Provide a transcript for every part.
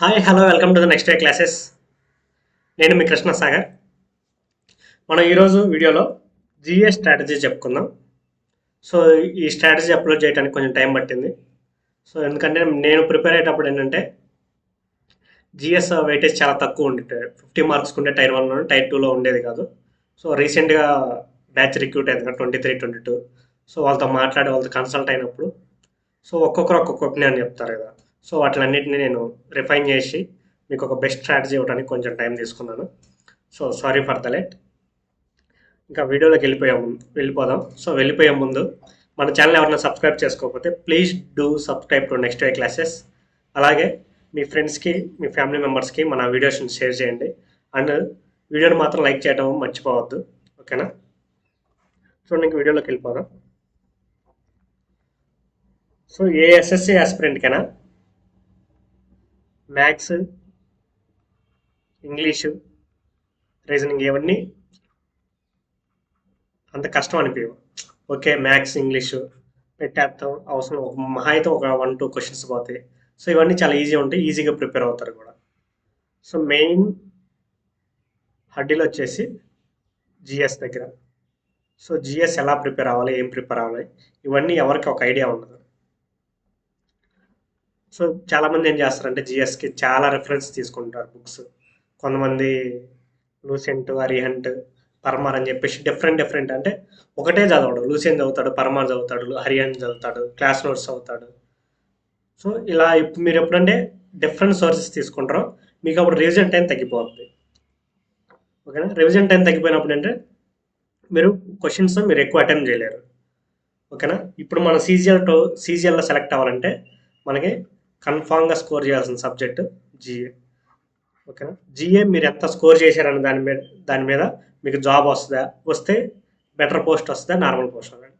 Hi hello welcome to the next day classes. నేను మీ కృష్ణ సాగర్. మనం ఈరోజు వీడియోలో జిఏ స్ట్రాటజీ చెప్పుకుందాం. సో ఈ స్ట్రాటజీ అప్లోడ్ చేయడానికి కొంచెం టైం పట్టింది. సో ఎందుకంటే నేను ప్రిపేర్ అయ్యేటప్పుడు ఏంటంటే జిఎస్ వెయిటేజ్ చాలా తక్కువ ఉండేది. 50 మార్క్స్ ఉండే టైర్ 1లో, టైర్ 2లో ఉండేది కాదు. సో రీసెంట్గా బ్యాచ్ రిక్రూట్ అయింది కదా 23-22. సో వాళ్ళతో మాట్లాడి వాళ్ళతో కన్సల్ట్ అయినప్పుడు సో ఒక్కొక్కరు ఒక్కొక్క ఒపీనియన్ చెప్తారు కదా. సో వాటిలన్నింటినీ నేను రిఫైన్ చేసి మీకు ఒక బెస్ట్ స్ట్రాటజీ ఇవ్వడానికి కొంచెం టైం తీసుకున్నాను. So sorry for the late. ఇంకా వీడియోలోకి వెళ్ళిపోదాం. సో వెళ్ళిపోయే ముందు మన ఛానల్ ఎవరైనా సబ్స్క్రైబ్ చేసుకోకపోతే please do subscribe to next day classes. అలాగే మీ ఫ్రెండ్స్కి, మీ ఫ్యామిలీ మెంబర్స్కి మన వీడియోస్ని షేర్ చేయండి. అండ్ వీడియోని మాత్రం లైక్ చేయడం మర్చిపోవద్దు. ఓకేనా? చూడండి, ఇంక వీడియోలోకి వెళ్ళిపోదాం. సో ఏ ఎస్ఎస్సి ఆస్పిరెంట్కైనా మ్యాథ్స్, ఇంగ్లీషు, రీజనింగ్ ఇవన్నీ అంత కష్టం అనిపించవు. ఓకే, మ్యాథ్స్, ఇంగ్లీషు పెట్టేస్తాం, అవసరం ఒక మహా అయితే ఒక 1-2 క్వశ్చన్స్ పోతాయి. సో ఇవన్నీ చాలా ఈజీ ఉంటాయి, ఈజీగా ప్రిపేర్ అవుతారు కూడా. సో మెయిన్ హడ్డీలు వచ్చేసి జిఎస్ దగ్గర. సో జిఎస్ ఎలా ప్రిపేర్ అవ్వాలి, ఏం ప్రిపేర్ అవ్వాలి, ఇవన్నీ ఎవరికి ఒక ఐడియా ఉండదు. సో చాలామంది ఏం చేస్తారంటే జిఎస్కి చాలా రెఫరెన్స్ తీసుకుంటారు బుక్స్. కొంతమంది లూసెంట్, అరిహంట్, పరమార్ అని చెప్పేసి డిఫరెంట్ అంటే ఒకటే చదవడు. లూసెంట్ చదువుతాడు, పరమార్ చదువుతాడు, హరిహంట్ చదువుతాడు, క్లాస్ నోట్స్ చదువుతాడు. సో ఇలా మీరు ఎప్పుడంటే డిఫరెంట్ సోర్సెస్ తీసుకుంటారో మీకు అప్పుడు రివిజన్ టైం తగ్గిపోతుంది. ఓకేనా? రివిజన్ టైం తగ్గిపోయినప్పుడు అంటే మీరు క్వశ్చన్స్ మీరు ఎక్కువ అటెంప్ట్ చేయలేరు. ఓకేనా? ఇప్పుడు మనం సీజీఎల్లో సెలెక్ట్ అవ్వాలంటే మనకి కన్ఫామ్గా స్కోర్ చేయాల్సిన సబ్జెక్ట్ జిఏ. ఓకేనా? జిఏ మీరు ఎంత స్కోర్ చేశారని దాని మీద మీకు జాబ్ వస్తుందా, వస్తే బెటర్ పోస్ట్ వస్తుందా, నార్మల్ పోస్ట్ వస్తుందా,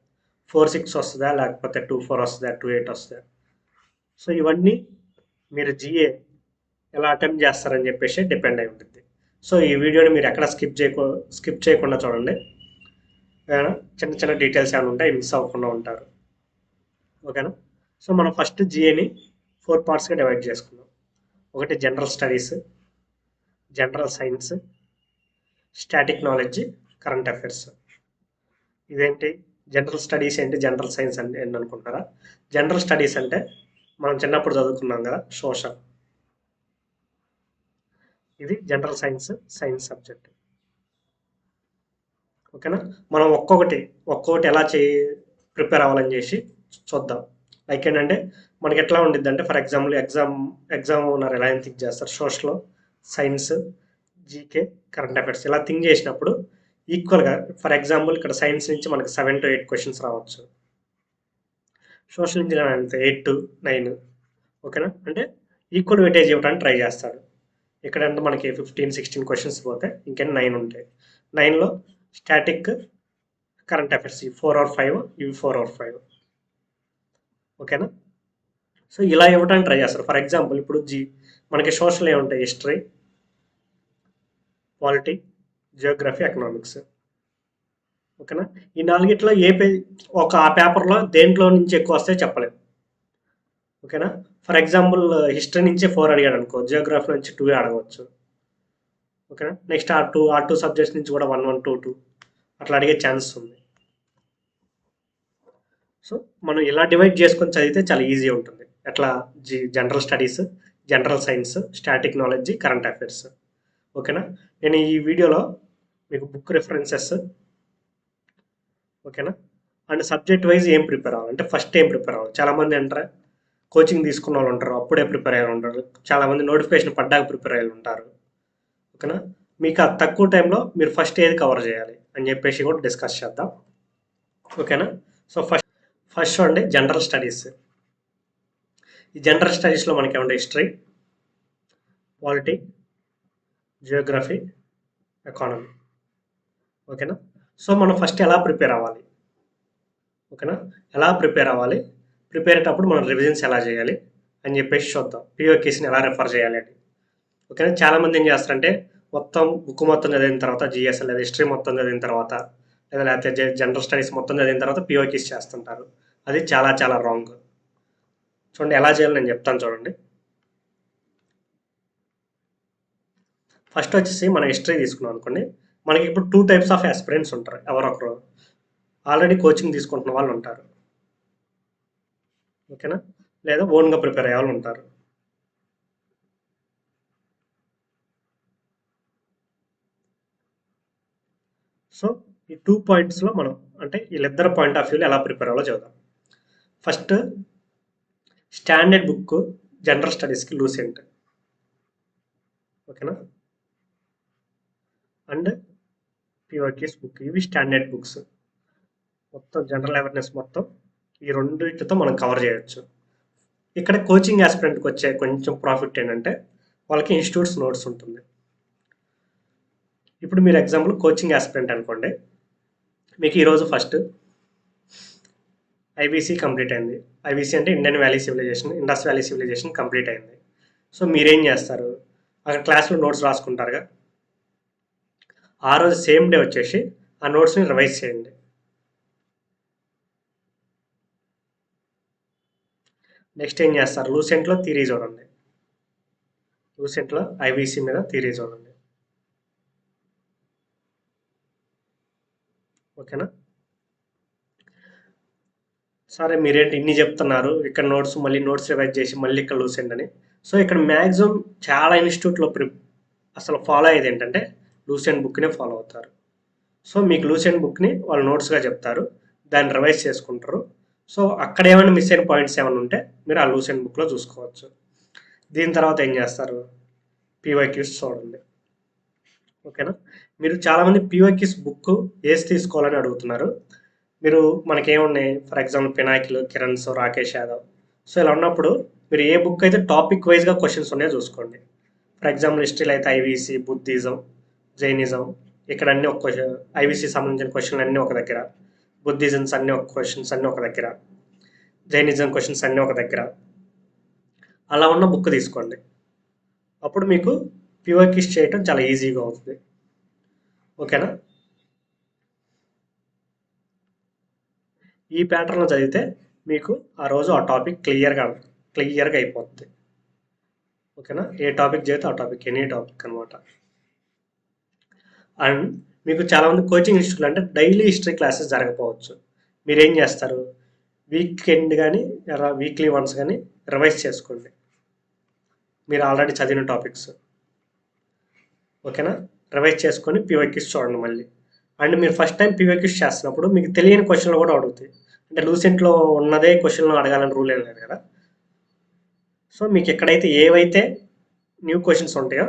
4-6 వస్తుందా, లేకపోతే 2-4 వస్తుందా, 2-8 వస్తుందా. సో ఇవన్నీ మీరు జిఏ ఎలా అటెంప్ట్ చేస్తారని చెప్పేసి డిపెండ్ అయి ఉంటుంది. సో ఈ వీడియోని మీరు ఎక్కడ స్కిప్ చేయకుండా చూడండి. చిన్న చిన్న డీటెయిల్స్ ఏమైనా ఉంటాయి, మిస్ అవ్వకుండా ఉంటారు. ఓకేనా? సో మనం ఫస్ట్ జిఏని 4 పార్ట్స్గా డివైడ్ చేసుకుందాం. ఒకటి general studies, general science, static knowledge, current affairs. ఇదేంటి జనరల్ స్టడీస్ ఏంటి, జనరల్ సైన్స్ అంటే ఏంటి అనుకుంటారా? జనరల్ స్టడీస్ అంటే మనం చిన్నప్పుడు చదువుకున్నాం కదా, సోషల్. ఇది జనరల్ సైన్స్ సబ్జెక్ట్. ఓకేనా? మనం ఒక్కొక్కటి ఎలా ప్రిపేర్ అవ్వాలని చేసి చూద్దాం. లైక్ ఏంటంటే మనకి ఎట్లా ఉండిద్ది అంటే, ఫర్ ఎగ్జాంపుల్ ఎగ్జామ్ ఉన్నారు ఎలా థింక్ చేస్తారు, social, science, GK, current affairs ఇలా థింక్ చేసినప్పుడు ఈక్వల్గా, ఫర్ ఎగ్జాంపుల్ ఇక్కడ సైన్స్ నుంచి మనకి 7-8 క్వశ్చన్స్ రావచ్చు, సోషల్ నుంచి అంతే 8-9. ఓకేనా? అంటే ఈక్వల్ వెయిటేజ్ ఇవ్వడానికి ట్రై చేస్తాడు. ఇక్కడ అంటే మనకి 15-16 క్వశ్చన్స్ పోతే ఇంకెన్ని 9 ఉంటాయి. 9లో స్టాటిక్, కరెంట్ అఫైర్స్ 4 or 5, ఇవి 4 or 5. ఓకేనా? సో ఇలా ఇవ్వడానికి ట్రై చేస్తారు. ఫర్ ఎగ్జాంపుల్ ఇప్పుడు మనకి సోషల్ ఏముంటాయి, హిస్టరీ, పాలిటీ, జియోగ్రఫీ, ఎకనామిక్స్. ఓకేనా? ఈ నాలుగిట్లో ఆ పేపర్లో దేంట్లో నుంచి ఎక్కువ వస్తే చెప్పలేము. ఓకేనా? ఫర్ ఎగ్జాంపుల్ హిస్టరీ నుంచి 4 అడిగాడు అనుకో, జియోగ్రఫీ నుంచి 2 అడగవచ్చు. ఓకేనా? నెక్స్ట్ ఆ టూ సబ్జెక్ట్స్ నుంచి కూడా 1-1, 2-2 అట్లా అడిగే ఛాన్సెస్ ఉంది. సో మనం ఇలా డివైడ్ చేసుకొని చదివితే చాలా ఈజీ ఉంటుంది. ఎట్లా general studies, general science, static knowledge, current affairs. ఓకేనా? నేను ఈ వీడియోలో మీకు బుక్ రిఫరెన్సెస్, ఓకేనా, అండ్ సబ్జెక్ట్ వైజ్ ఏం ప్రిపేర్ అవ్వాలి అంటే ఫస్ట్ ఏం ప్రిపేర్ అవ్వాలి. చాలామంది అంటారా కోచింగ్ తీసుకున్న వాళ్ళు ఉంటారు, అప్పుడే ప్రిపేర్ అయ్యి ఉంటారు. చాలామంది నోటిఫికేషన్ పడ్డాక ప్రిపేర్ అయ్యి ఉంటారు. ఓకేనా? మీకు ఆ తక్కువ టైంలో మీరు ఫస్ట్ ఏది కవర్ చేయాలి అని చెప్పేసి కూడా డిస్కస్ చేద్దాం. ఓకేనా? సో ఫస్ట్ చూడండి, జనరల్ స్టడీస్. ఈ జనరల్ స్టడీస్లో మనకి ఏమంటే హిస్టరీ, పాలిటీ, జియోగ్రఫీ, ఎకానమీ. ఓకేనా? సో మనం ఫస్ట్ ఎలా ప్రిపేర్ అవ్వాలి, ఓకేనా, ఎలా ప్రిపేర్ అవ్వాలి, ప్రిపేర్ అయ్యేటప్పుడు మనం రివిజన్స్ ఎలా చేయాలి అని చెప్పేసి చూద్దాం. పిఓకేస్ని ఎలా రెఫర్ చేయాలి అని. ఓకేనా? చాలామంది ఏం చేస్తారంటే బుక్ మొత్తం చదివిన తర్వాత, జిఎస్ లేదా హిస్టరీ మొత్తం చదివిన తర్వాత, లేకపోతే జనరల్ స్టడీస్ మొత్తం చదివిన తర్వాత పిఓకేస్ చేస్తుంటారు. అది చాలా చాలా రాంగ్. చూడండి ఎలా చేయాలి నేను చెప్తాను చూడండి. ఫస్ట్ వచ్చేసి మనం హిస్టరీ తీసుకున్నాం అనుకోండి, మనకి ఇప్పుడు 2 టైప్స్ ఆఫ్ ఆస్పిరెంట్స్ ఉంటారు. ఎవరొకరు ఆల్రెడీ కోచింగ్ తీసుకుంటున్న వాళ్ళు ఉంటారు. ఓకేనా? లేదా ఓన్గా ప్రిపేర్ అయ్యే వాళ్ళు ఉంటారు. సో ఈ 2 పాయింట్స్లో మనం అంటే వీళ్ళిద్దరు పాయింట్ ఆఫ్ వ్యూలో ఎలా ప్రిపేర్ అవ్వాలో చూద్దాం. ఫస్ట్ స్టాండర్డ్ బుక్ జనరల్ స్టడీస్కి లూసెంట్. ఓకేనా? అండ్ పిఓకేస్ బుక్, ఇవి స్టాండర్డ్ బుక్స్. మొత్తం జనరల్ అవేర్నెస్ మొత్తం ఈ రెండింటితో మనం కవర్ చేయొచ్చు. ఇక్కడ కోచింగ్ ఆస్పిరెంట్కి వచ్చే కొంచెం ప్రాఫిట్ ఏంటంటే వాళ్ళకి ఇన్స్టిట్యూట్స్ నోట్స్ ఉంటుంది. ఇప్పుడు మీరు ఎగ్జాంపుల్ కోచింగ్ ఆస్పిరెంట్ అనుకోండి, మీకు ఈరోజు ఫస్ట్ ఐబీసీ కంప్లీట్ అయింది. ఐబీసీ అంటే Indian valley civilization, Indus valley civilization complete అయింది. సో మీరేం చేస్తారు, అక్కడ క్లాస్లో నోట్స్ రాసుకుంటారుగా, ఆ రోజు సేమ్ డే వచ్చేసి ఆ నోట్స్ని రివైజ్ చేయండి. నెక్స్ట్ ఏం చేస్తారు, లూసెంట్లో థియరీ చూడండి. లూసెంట్లో ఐబీసీ మీద థియరీ చూడండి. ఓకేనా? సరే మీరేంటి ఇన్ని చెప్తున్నారు, ఇక్కడ నోట్స్ మళ్ళీ నోట్స్ రివైజ్ చేసి మళ్ళీ ఇక్కడ లూసెంట్ అని. సో ఇక్కడ మ్యాక్సిమం చాలా ఇన్స్టిట్యూట్లో అసలు ఫాలో అయ్యేది ఏంటంటే లూసెంట్ బుక్నే ఫాలో అవుతారు. సో మీకు లూసెంట్ బుక్ని వాళ్ళు నోట్స్గా చెప్తారు, దాన్ని రివైజ్ చేసుకుంటారు. సో అక్కడ ఏమైనా మిస్ అయిన పాయింట్స్ ఏమైనా ఉంటే మీరు ఆ లూసెంట్ బుక్లో చూసుకోవచ్చు. దీని తర్వాత ఏం చేస్తారు, పీవైక్యూస్ చూడండి. ఓకేనా? మీరు చాలామంది పీవైక్యూస్ బుక్ ఏసి తీసుకోవాలని అడుగుతున్నారు. మీరు మనకేమున్నాయి, for example Pinnacle, Kiran's, Rakesh Yadav. So ఇలా ఉన్నప్పుడు మీరు ఏ బుక్ అయితే టాపిక్ వైజ్గా క్వశ్చన్స్ ఉన్నాయో చూసుకోండి. ఫర్ ఎగ్జాంపుల్ హిస్టరీలో అయితే ఐవీసీ, బుద్ధిజం, జైనిజం, ఇక్కడ అన్ని ఒక క్వశ్చన్, ఐవీసీ సంబంధించిన క్వశ్చన్లు అన్నీ ఒక దగ్గర, బుద్ధిజమ్స్ అన్ని ఒక క్వశ్చన్స్ అన్నీ ఒక దగ్గర, జైనిజం క్వశ్చన్స్ అన్నీ ఒక దగ్గర, అలా ఉన్న బుక్ తీసుకోండి. అప్పుడు మీకు పీవైక్యూస్ చేయటం చాలా ఈజీగా అవుతుంది. ఓకేనా? ఈ ప్యాటర్న్లో చదివితే మీకు ఆ రోజు ఆ టాపిక్ క్లియర్గా అయిపోతుంది. ఓకేనా? ఏ టాపిక్ చదివితే ఆ టాపిక్, ఎనీ టాపిక్ అనమాట. అండ్ మీకు చాలామంది కోచింగ్ ఇన్స్టిట్యూట్లు అంటే డైలీ హిస్టరీ క్లాసెస్ జరగకపోవచ్చు. మీరేం చేస్తారు, వీకెండ్ కానీ వీక్లీ వన్స్ కానీ రివైజ్ చేసుకోండి మీరు ఆల్రెడీ చదివిన టాపిక్స్. ఓకేనా? రివైజ్ చేసుకొని పీవైక్యూస్ చూడండి మళ్ళీ. అండ్ మీరు ఫస్ట్ టైం పీవైక్యూస్ చేస్తున్నప్పుడు మీకు తెలియని క్వశ్చన్లు కూడా అడుగుతాయి. అంటే లూసెంట్లో ఉన్నదే క్వశ్చన్లు అడగాలని రూల్ ఏం లేదు కదా. సో మీకు ఎక్కడైతే ఏవైతే న్యూ క్వశ్చన్స్ ఉంటాయో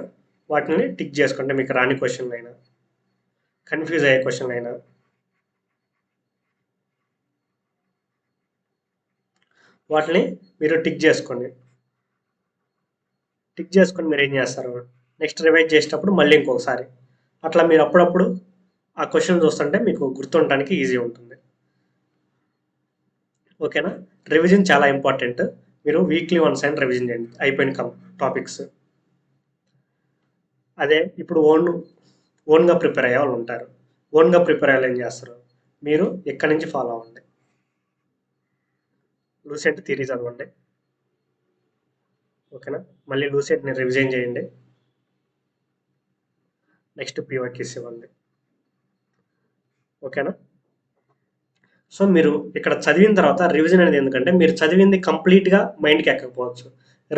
వాటిని టిక్ చేసుకోండి. మీకు రాని క్వశ్చన్లు అయినా, కన్ఫ్యూజ్ అయ్యే క్వశ్చన్లు అయినా వాటిని మీరు టిక్ చేసుకోండి. టిక్ చేసుకొని మీరు ఏం చేస్తారు, నెక్స్ట్ రివైజ్ చేసేటప్పుడు మళ్ళీ ఇంకొకసారి అట్లా మీరు అప్పుడప్పుడు ఆ క్వశ్చన్ చూస్తుంటే మీకు గుర్తుండటానికి ఈజీ ఉంటుంది. ఓకేనా? రివిజన్ చాలా ఇంపార్టెంట్. మీరు వీక్లీ వన్స్ అయినా రివిజన్ చేయండి అయిపోయిన టాపిక్స్. అదే ఇప్పుడు ఓన్గా ప్రిపేర్ అయ్యే వాళ్ళు ఉంటారు. ఓన్గా ప్రిపేర్ అయ్యే ఏం చేస్తారు, మీరు ఎక్కడి నుంచి ఫాలో అవ్వండి. లూసెంట్ థియరీ చదవండి. ఓకేనా? మళ్ళీ లూసెంట్ని రివిజన్ చేయండి. నెక్స్ట్ పీవైక్యూస్ ఇవ్వండి. ఓకేనా? సో మీరు ఇక్కడ చదివిన తర్వాత రివిజన్ అనేది ఎందుకంటే మీరు చదివింది కంప్లీట్గా మైండ్కి ఎక్కకపోవచ్చు.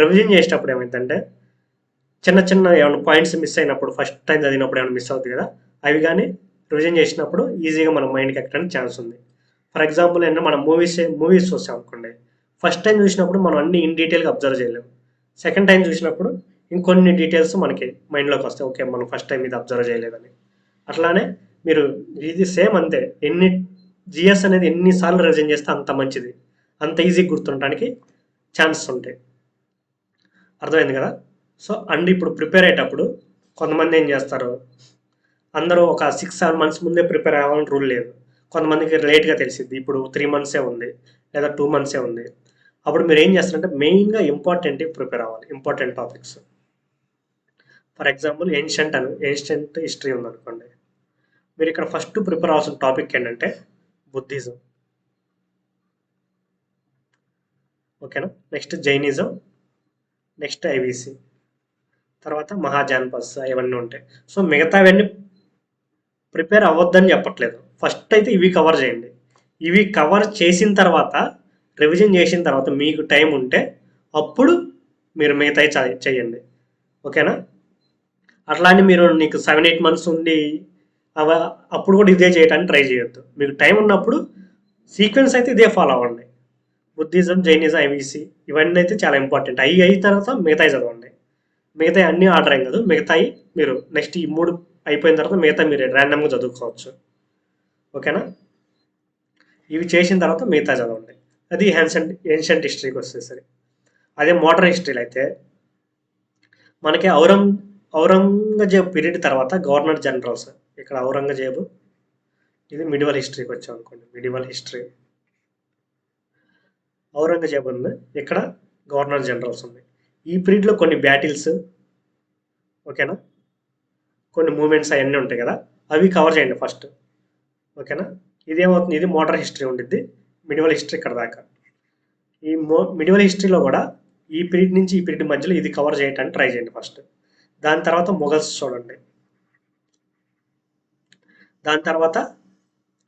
రివిజన్ చేసేటప్పుడు ఏమైందంటే చిన్న చిన్న ఏమైనా పాయింట్స్ మిస్ అయినప్పుడు, ఫస్ట్ టైం చదివినప్పుడు ఏమైనా మిస్ అవుతుంది కదా, అవి కానీ రివిజన్ చేసినప్పుడు ఈజీగా మన మైండ్కి ఎక్కడానికి ఛాన్స్ ఉంది. ఫర్ ఎగ్జాంపుల్ ఏంటంటే మనం మూవీస్ చూసాం అనుకోండి, ఫస్ట్ టైం చూసినప్పుడు మనం అన్ని ఇన్ డీటెయిల్గా అబ్జర్వ్ చేయలేము. సెకండ్ టైం చూసినప్పుడు ఇంకొన్ని డీటెయిల్స్ మనకి మైండ్లోకి వస్తాయి, ఓకే మనం ఫస్ట్ టైం ఇది అబ్జర్వ్ చేయలేదని. అట్లానే మీరు ఇది సేమ్ అంతే, జిఎస్ అనేది ఎన్నిసార్లు రివిజన్ చేస్తే అంత మంచిది, అంత ఈజీ గుర్తుండటానికి ఛాన్సెస్ ఉంటాయి. అర్థమైంది కదా? సో అండ్ ఇప్పుడు ప్రిపేర్ అయ్యేటప్పుడు కొంతమంది ఏం చేస్తారు, అందరూ ఒక 6-7 మంత్స్ ముందే ప్రిపేర్ అవ్వాలని రూల్ లేదు. కొంతమందికి లేట్గా తెలిసింది, ఇప్పుడు 3 మంత్సే ఉంది లేదా 2 మంత్సే ఉంది. అప్పుడు మీరు ఏం చేస్తారంటే మెయిన్గా ఇంపార్టెంట్ ప్రిపేర్ అవ్వాలి, important topics. For example ancient history ఉందనుకోండి, మీరు ఇక్కడ ఫస్ట్ ప్రిపేర్ అవ్వాల్సిన టాపిక్ ఏంటంటే బుద్ధిజం. ఓకేనా? Next Jainism, next IVC. తర్వాత మహాజాన్పస్ ఇవన్నీ ఉంటాయి. సో మిగతావన్నీ ప్రిపేర్ అవ్వద్దని చెప్పట్లేదు. ఫస్ట్ అయితే ఇవి కవర్ చేయండి. ఇవి కవర్ చేసిన తర్వాత రివిజన్ చేసిన తర్వాత మీకు టైం ఉంటే అప్పుడు మీరు మిగతాయి చేయండి. ఓకేనా? అట్లా అని మీరు నీకు 7-8 మంత్స్ ఉండి అవ అప్పుడు కూడా ఇదే చేయడానికి ట్రై చేయొద్దు. మీకు టైం ఉన్నప్పుడు సీక్వెన్స్ అయితే ఇదే ఫాలో అవ్వండి. బుద్ధిజం, జైనిజం, ఐవీసీ ఇవన్నీ అయితే చాలా ఇంపార్టెంట్. అవి అయిన తర్వాత మిగతాయి చదవండి. మిగతాయి అన్నీ ఆర్డర్ ఏం కాదు. మిగతాయి మీరు నెక్స్ట్ ఈ 3 అయిపోయిన తర్వాత మిగతా మీరు ర్యాండమ్గా చదువుకోవచ్చు. ఓకేనా? ఇవి చేసిన తర్వాత మిగతా చదవండి. అది ఏన్షియంట్ హిస్టరీకి వచ్చేసరి. అదే మోడర్న్ హిస్టరీలో అయితే మనకి ఔరంగజేబు పీరియడ్ తర్వాత గవర్నర్ జనరల్స్. ఇక్కడ ఔరంగజేబు, ఇది మిడివల్ హిస్టరీకి వచ్చాం అనుకోండి. మిడివల్ హిస్టరీ ఔరంగజేబు ఉంది, ఇక్కడ గవర్నర్ జనరల్స్ ఉంది. ఈ పీరియడ్లో కొన్ని బ్యాటిల్స్, ఓకేనా, కొన్ని మూమెంట్స్ అవన్నీ ఉంటాయి కదా, అవి కవర్ చేయండి ఫస్ట్. ఓకేనా? ఇదేమవుతుంది, ఇది మోడర్న్ హిస్టరీ ఉండిద్ది. మిడివల్ హిస్టరీ ఇక్కడ దాకా. ఈ మిడివల్ హిస్టరీలో కూడా ఈ పీరియడ్ నుంచి ఈ పీరియడ్ మధ్యలో ఇది కవర్ చేయడానికి ట్రై చేయండి ఫస్ట్. దాని తర్వాత మొఘల్స్ చూడండి. దాని తర్వాత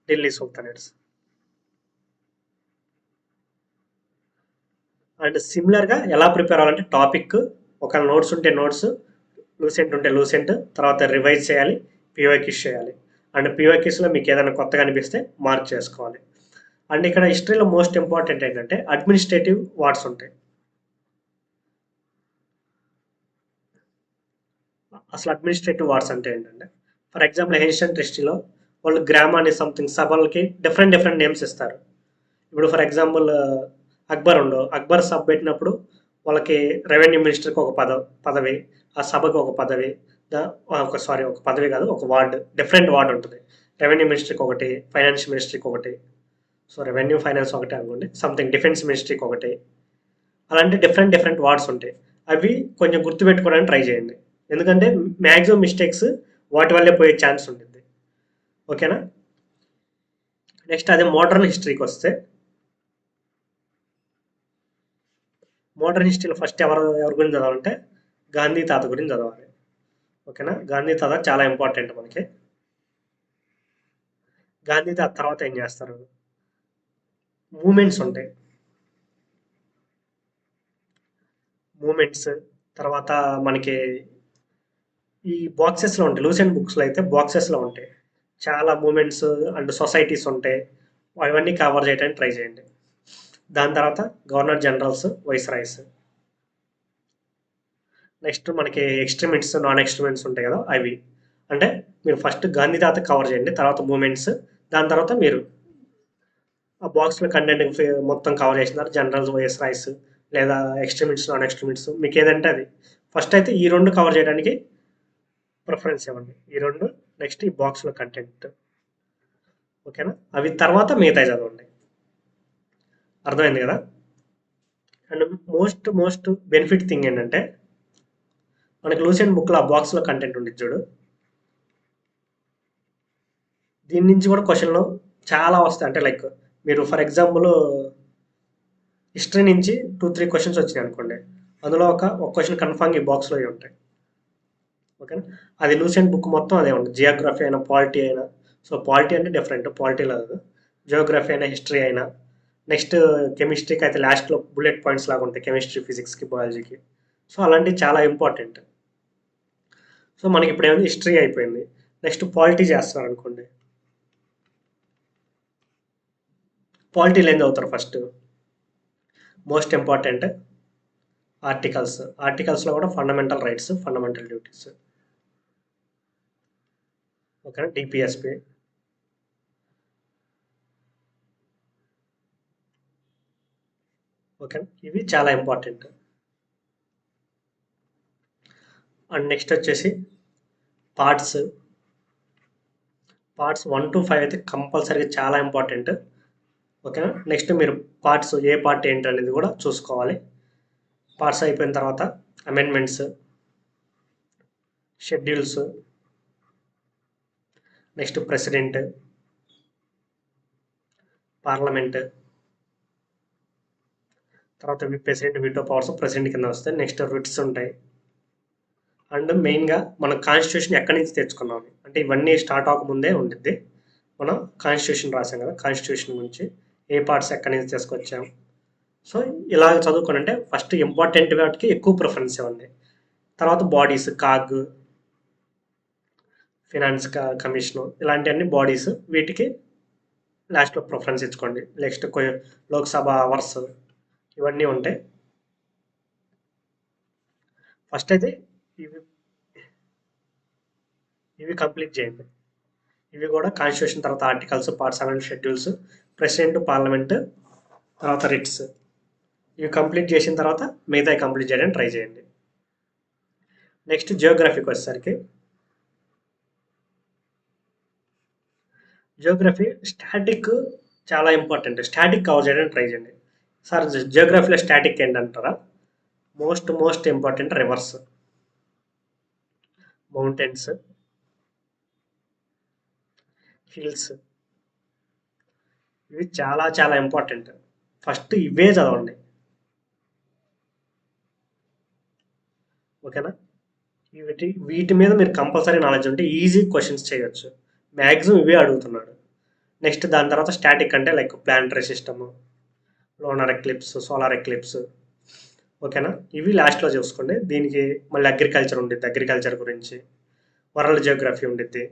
ఢిల్లీ సుల్తానేట్స్. అండ్ సిమిలర్గా ఎలా ప్రిపేర్ అవ్వాలంటే టాపిక్, ఒక నోట్స్ ఉంటే నోట్స్, లూసెంట్ ఉంటే లూసెంట్, తర్వాత రివైజ్ చేయాలి, పీవైక్యూస్ చేయాలి. అండ్ పీవైక్యూస్లో మీకు ఏదైనా కొత్తగా అనిపిస్తే మార్క్ చేసుకోవాలి. అండ్ ఇక్కడ హిస్టరీలో మోస్ట్ ఇంపార్టెంట్ ఏంటంటే అడ్మినిస్ట్రేటివ్ వార్డ్స్ ఉంటాయి. అసలు అడ్మినిస్ట్రేటివ్ వార్డ్స్ అంటే ఏంటంటే, ఫర్ ఎగ్జాంపుల్ ఏన్షియంట్ హిస్టరీలో వాళ్ళు గ్రామాన్ని సంథింగ్ సభలకి డిఫరెంట్ డిఫరెంట్ నేమ్స్ ఇస్తారు. ఇప్పుడు ఫర్ ఎగ్జాంపుల్ అక్బర్ అక్బర్ సభ పెట్టినప్పుడు వాళ్ళకి రెవెన్యూ మినిస్టర్కి ఒక పదవి, ఆ సభకి ఒక పదవి, ఒక పదవి కాదు, ఒక వార్డు, డిఫరెంట్ వార్డు ఉంటుంది. రెవెన్యూ మినిస్టర్కి ఒకటి, ఫైనాన్స్ మినిస్టర్కి ఒకటి, సో రెవెన్యూ ఫైనాన్స్ ఒకటి అనుకోండి, సంథింగ్ డిఫెన్స్ మినిస్ట్రీకి ఒకటి, అలాంటి డిఫరెంట్ డిఫరెంట్ వార్డ్స్ ఉంటాయి. అవి కొంచెం గుర్తుపెట్టుకోవడానికి ట్రై చేయండి. ఎందుకంటే మ్యాక్సిమం మిస్టేక్స్ వాటి వల్లే పోయే ఛాన్స్ ఉంటుంది. ఓకేనా? నెక్స్ట్ అదే మోడర్న్ హిస్టరీకి వస్తే, మోడర్న్ హిస్టరీలో ఫస్ట్ ఎవరి గురించి చదవాలంటే గాంధీ తాత గురించి చదవాలి. ఓకేనా? గాంధీ తాత చాలా ఇంపార్టెంట్ మనకి. గాంధీ తాత తర్వాత ఏం చేస్తారు, మూమెంట్స్ ఉంటాయి. మూమెంట్స్ తర్వాత మనకి ఈ బాక్సెస్లో ఉంటాయి. లూసెంట్ బుక్స్లో అయితే బాక్సెస్లో ఉంటాయి చాలా మూమెంట్స్ అండ్ సొసైటీస్ ఉంటాయి. అవన్నీ కవర్ చేయడానికి ట్రై చేయండి. దాని తర్వాత గవర్నర్ జనరల్స్, వైస్రాయ్స్. నెక్స్ట్ మనకి ఎక్స్ట్రీమెంట్స్, నాన్ ఎక్స్ట్రీమెంట్స్ ఉంటాయి కదా, అవి. అంటే మీరు ఫస్ట్ గాంధీ తాత కవర్ చేయండి, తర్వాత మూమెంట్స్, దాని తర్వాత మీరు ఆ బాక్స్లో కంటెంట్ మొత్తం కవర్ చేసిన తర్వాత జనరల్స్, వైస్రాయ్స్, లేదా ఎక్స్ట్రీమెంట్స్, నాన్ ఎక్స్ట్రీమెంట్స్, మీకు ఏదంటే అది. ఫస్ట్ అయితే ఈ రెండు కవర్ చేయడానికి ప్రిఫరెన్స్ ఇవ్వండి, ఈ రెండు. నెక్స్ట్ ఈ బాక్స్లో కంటెంట్. ఓకేనా? అవి తర్వాత మిగతా చదవండి. అర్థమైంది కదా? అండ్ మోస్ట్ బెనిఫిట్ థింగ్ ఏంటంటే మనకి లూసెంట్ బుక్లో ఆ బాక్స్లో కంటెంట్ ఉంది చూడు, దీని నుంచి కూడా క్వశ్చన్లు చాలా వస్తాయి. అంటే లైక్ మీరు ఫర్ ఎగ్జాంపుల్ హిస్టరీ నుంచి 2-3 క్వశ్చన్స్ వచ్చినాయి అనుకోండి, అందులో ఒక క్వశ్చన్ కన్ఫామ్ ఈ బాక్స్లో ఉంటాయి. ఓకేనా? అది లూసెంట్ బుక్ మొత్తం అదే ఉంటుంది. జియోగ్రఫీ అయినా పాలిటీ అయినా, సో పాలిటీ అంటే డిఫరెంట్, పాలిటీలో కాదు, జియోగ్రఫీ అయినా హిస్టరీ అయినా. నెక్స్ట్ కెమిస్ట్రీకి అయితే లాస్ట్లో బుల్లెట్ పాయింట్స్ లాగా ఉంటాయి, కెమిస్ట్రీ, ఫిజిక్స్కి, బయాలజీకి. సో అలాంటివి చాలా ఇంపార్టెంట్. సో మనకి ఇప్పుడు ఏమైంది, హిస్టరీ అయిపోయింది. నెక్స్ట్ పాలిటీ చేస్తున్నారు అనుకోండి, పాలిటీలో ఏం చదువుతారు ఫస్ట్, మోస్ట్ ఇంపార్టెంట్ ఆర్టికల్స్లో కూడా ఫండమెంటల్ రైట్స్, ఫండమెంటల్ డ్యూటీస్. ఓకేనా? డిపిఎస్పి. ఓకే, ఇవి చాలా ఇంపార్టెంట్. అండ్ నెక్స్ట్ వచ్చేసి పార్ట్స్ 1-5 అయితే కంపల్సరీగా చాలా ఇంపార్టెంట్. ఓకేనా? నెక్స్ట్ మీరు పార్ట్స్ ఏ పార్ట్ ఏంటి అనేది కూడా చూసుకోవాలి. పార్ట్స్ అయిపోయిన తర్వాత amendments, schedules, next president, parliament, తర్వాత ప్రెసిడెంట్ వీటో పవర్స్ ప్రెసిడెంట్ కింద వస్తాయి. నెక్స్ట్ రిట్స్ ఉంటాయి, అండ్ మెయిన్గా మనం కాన్స్టిట్యూషన్ ఎక్కడి నుంచి తెచ్చుకున్నాం అంటే ఇవన్నీ స్టార్ట్ అవ్వకముందే ఉండిద్ది. మనం కాన్స్టిట్యూషన్ రాసాం కదా, కాన్స్టిట్యూషన్ గురించి ఏ పార్ట్స్ ఎక్కడి నుంచి తీసుకొచ్చాం. సో ఇలాగ చదువుకోండి, అంటే ఫస్ట్ ఇంపార్టెంట్ వాటికి ఎక్కువ ప్రిఫరెన్స్ ఇవ్వండి. తర్వాత బాడీస్, కాగ్, ఫినాన్స్ కమిషను, ఇలాంటివన్నీ బాడీస్, వీటికి లాస్ట్లో ప్రిఫరెన్స్ ఇచ్చుకోండి. నెక్స్ట్ లోక్సభ అవర్స్ ఇవన్నీ ఉంటాయి. ఫస్ట్ అయితే ఇవి ఇవి కంప్లీట్ చేయండి. ఇవి కూడా కాన్స్టిట్యూషన్, తర్వాత articles, part 7 schedules, president, parliament, తర్వాత రిట్స్, ఇవి కంప్లీట్ చేసిన తర్వాత మిగతాయి కంప్లీట్ చేయడానికి ట్రై చేయండి. నెక్స్ట్ జియోగ్రఫీకి వచ్చేసరికి, జియోగ్రఫీ స్టాటిక్ చాలా ఇంపార్టెంట్. స్టాటిక్ కవర్ చేయడానికి ట్రై చేయండి. సార్ జియోగ్రఫీలో స్టాటిక్ ఏంటంటారా? Most important rivers, mountains, hills, ఇవి చాలా ఇంపార్టెంట్. ఫస్ట్ ఇవే చదవండి, ఓకేనా? వీటి మీద మీరు కంపల్సరీ నాలెడ్జ్ ఉంటే ఈజీ క్వశ్చన్స్ చేయొచ్చు. మ్యాక్సిమం ఇవే అడుగుతున్నాడు. నెక్స్ట్ దాని తర్వాత స్టాటిక్ అంటే like planetary system, లోనర్ eclipse, solar eclipse, ఓకేనా? ఇవి లాస్ట్లో చూసుకోండి. దీనికి మళ్ళీ అగ్రికల్చర్ ఉండిద్ది, అగ్రికల్చర్ గురించి. వరల్డ్ జియోగ్రఫీ ఉండిద్ది.